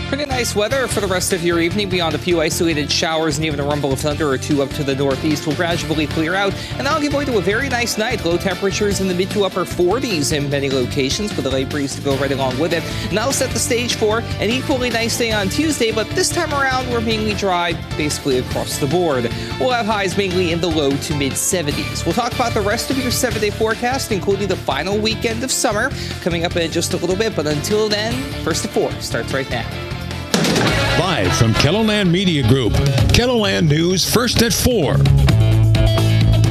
Pretty nice weather for the rest of your evening. Beyond a few isolated showers and even a rumble of thunder or two up to the northeast will gradually clear out, and that'll give way to a very nice night. Low temperatures in the mid to upper 40s in many locations with a light breeze to go right along with it. And that'll set the stage for an equally nice day on Tuesday, but this time around we're mainly dry basically across the board. We'll have highs mainly in the low to mid 70s. We'll talk about the rest of your 7-day forecast, including the final weekend of summer coming up in just a little bit. But until then, First at 4 starts right now. Live from KELOLAND Media Group, KELOLAND News First at 4.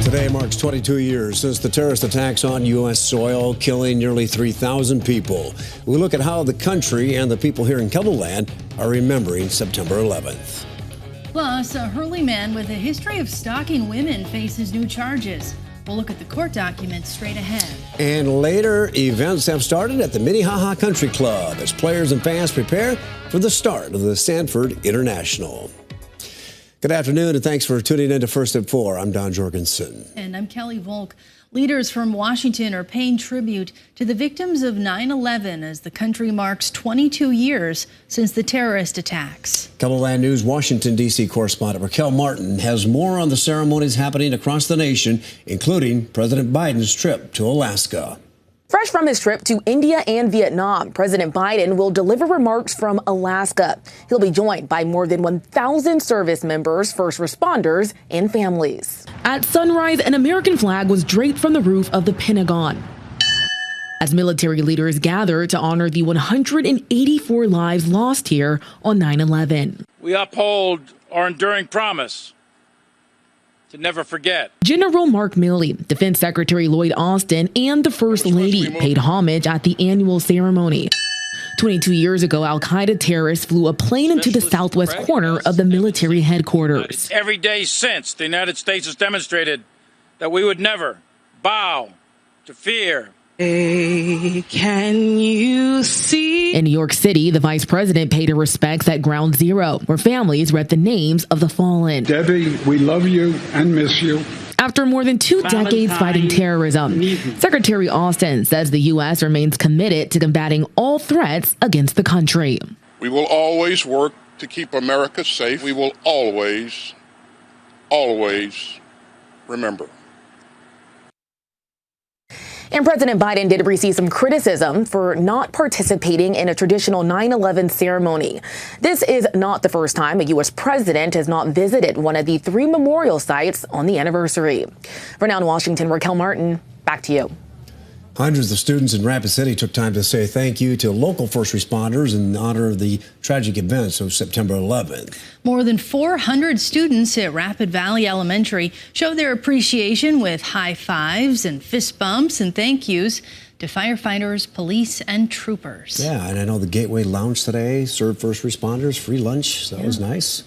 Today marks 22 years since the terrorist attacks on U.S. soil, killing nearly 3,000 people. We look at how the country and the people here in KELOLAND are remembering September 11th. Plus, a Hurley man with a history of stalking women faces new charges. We'll look at the court documents straight ahead. And later, events have started at the Minnehaha Country Club as players and fans prepare for the start of the Sanford International. Good afternoon, and thanks for tuning in to First at 4. I'm Don Jorgensen. And I'm Kelly Volk. Leaders from Washington are paying tribute to the victims of 9/11 as the country marks 22 years since the terrorist attacks. KELOLAND News Washington, D.C. correspondent Raquel Martin has more on the ceremonies happening across the nation, including President Biden's trip to Alaska. Fresh from his trip to India and Vietnam, President Biden will deliver remarks from Alaska. He'll be joined by more than 1,000 service members, first responders, and families. At sunrise, an American flag was draped from the roof of the Pentagon as military leaders gather to honor the 184 lives lost here on 9/11. We uphold our enduring promise to never forget. General Mark Milley, Defense Secretary Lloyd Austin, and the First Lady paid homage at the annual ceremony. 22 years ago, al-Qaeda terrorists flew a plane into the southwest corner of the military headquarters. Every day since, the United States has demonstrated that we would never bow to fear. Hey, can you see? In New York City, the vice president paid her respects at Ground Zero, where families read the names of the fallen. Debbie, we love you and miss you. After more than 2 decades fighting terrorism, Secretary Austin says the U.S. remains committed to combating all threats against the country. We will always work to keep America safe. We will always, always remember. And President Biden did receive some criticism for not participating in a traditional 9/11 ceremony. This is not the first time a U.S. president has not visited one of the 3 memorial sites on the anniversary. For now in Washington, Raquel Martin, back to you. Hundreds of students in Rapid City took time to say thank you to local first responders in honor of the tragic events of September 11th. More than 400 students at Rapid Valley Elementary showed their appreciation with high fives and fist bumps and thank yous to firefighters, police, and troopers. Yeah, and I know the Gateway Lounge today served first responders free lunch, so that was nice.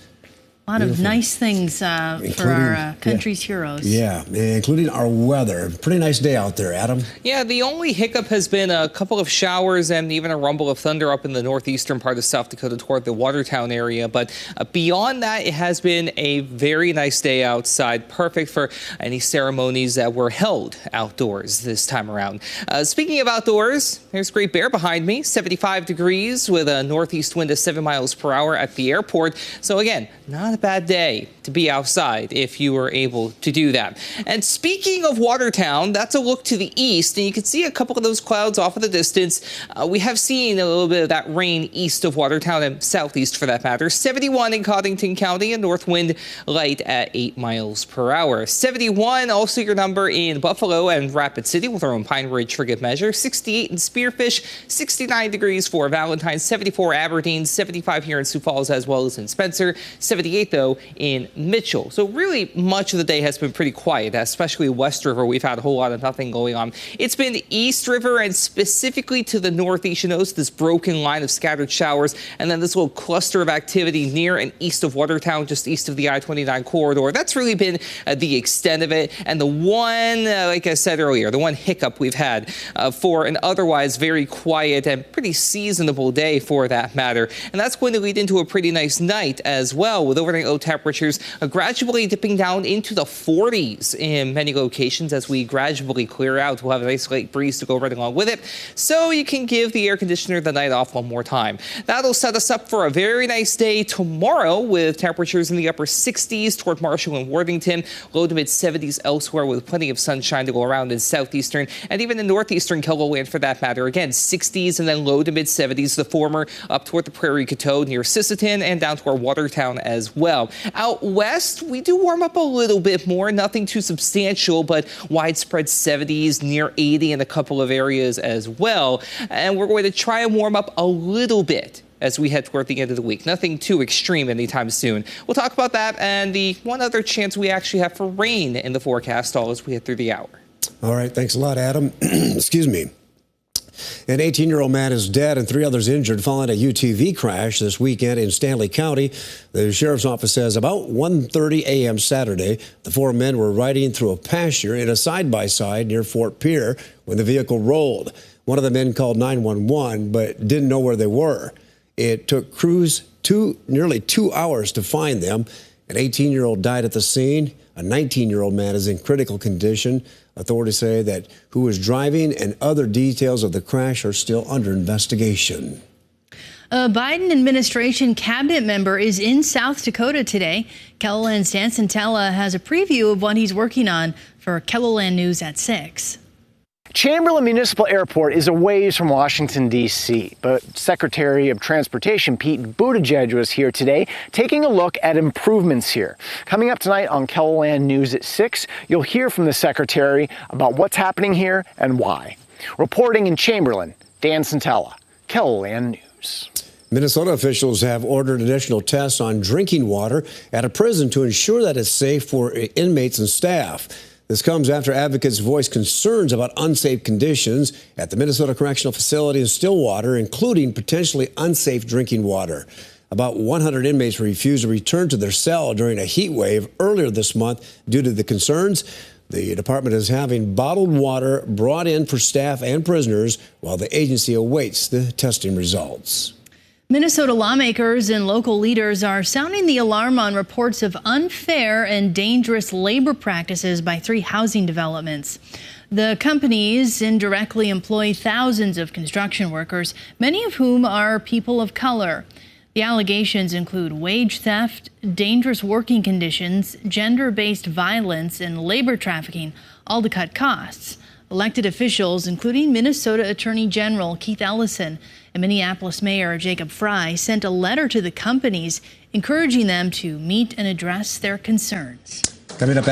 A lot of nice things for our country's heroes. Yeah, including our weather. Pretty nice day out there, Adam. Yeah, the only hiccup has been a couple of showers and even a rumble of thunder up in the northeastern part of South Dakota toward the Watertown area. But beyond that, it has been a very nice day outside, perfect for any ceremonies that were held outdoors this time around. Speaking of outdoors, there's Great Bear behind me, 75 degrees with a northeast wind of 7 miles per hour at the airport. So again, not a bad day to be outside if you were able to do that. And speaking of Watertown, that's a look to the east, and you can see a couple of those clouds off in the distance. We have seen a little bit of that rain east of Watertown and southeast for that matter. 71 in Cottington County, and north wind light at 8 miles per hour. 71 also your number in Buffalo and Rapid City with our own Pine Ridge for good measure. 68 in Spearfish, 69 degrees for Valentine, 74 Aberdeen, 75 here in Sioux Falls as well as in Spencer, 78 though in Mitchell. So really much of the day has been pretty quiet, especially West River. We've had a whole lot of nothing going on. It's been East River and specifically to the northeast. You notice this broken line of scattered showers and then this little cluster of activity near and east of Watertown, just east of the I-29 corridor. That's really been the extent of it. And the one, like I said earlier, the one hiccup we've had for an otherwise very quiet and pretty seasonable day for that matter. And that's going to lead into a pretty nice night as well with overnight morning. Temperatures gradually dipping down into the 40s in many locations as we gradually clear out. We'll have a nice light breeze to go right along with it, so you can give the air conditioner the night off one more time. That'll set us up for a very nice day tomorrow with temperatures in the upper 60s toward Marshall and Worthington, low to mid 70s elsewhere with plenty of sunshine to go around in southeastern and even in northeastern KELOLAND for that matter. Again, 60s and then low to mid 70s, the former up toward the Prairie Coteau near Sisseton and down toward Watertown as well. Out west, we do warm up a little bit more, nothing too substantial, but widespread 70s, near 80 in a couple of areas as well. And we're going to try and warm up a little bit as we head toward the end of the week. Nothing too extreme anytime soon. We'll talk about that and the one other chance we actually have for rain in the forecast all as we head through the hour. All right. Thanks a lot, Adam. Excuse me. An 18-year-old man is dead and 3 others injured following a UTV crash this weekend in Stanley County. The sheriff's office says about 1:30 a.m. Saturday, the 4 men were riding through a pasture in a side-by-side near Fort Pierre when the vehicle rolled. One of the men called 911 but didn't know where they were. It took crews nearly 2 hours to find them. An 18-year-old died at the scene. A 19-year-old man is in critical condition. Authorities say that who was driving and other details of the crash are still under investigation. A Biden administration cabinet member is in South Dakota today. KELOLAND's Dan Santella has a preview of what he's working on for KELOLAND News at 6. Chamberlain Municipal Airport is a ways from Washington, D.C., but Secretary of Transportation Pete Buttigieg was here today taking a look at improvements here. Coming up tonight on KELOLAND News at 6, you'll hear from the Secretary about what's happening here and why. Reporting in Chamberlain, Dan Santella, KELOLAND News. Minnesota officials have ordered additional tests on drinking water at a prison to ensure that it's safe for inmates and staff. This comes after advocates voiced concerns about unsafe conditions at the Minnesota Correctional Facility in Stillwater, including potentially unsafe drinking water. About 100 inmates refused to return to their cell during a heat wave earlier this month due to the concerns. The department is having bottled water brought in for staff and prisoners while the agency awaits the testing results. Minnesota lawmakers and local leaders are sounding the alarm on reports of unfair and dangerous labor practices by 3 housing developments. The companies indirectly employ thousands of construction workers, many of whom are people of color. The allegations include wage theft, dangerous working conditions, gender-based violence, and labor trafficking, all to cut costs. Elected officials, including Minnesota Attorney General Keith Ellison and Minneapolis Mayor Jacob Frey, sent a letter to the companies encouraging them to meet and address their concerns. Coming up after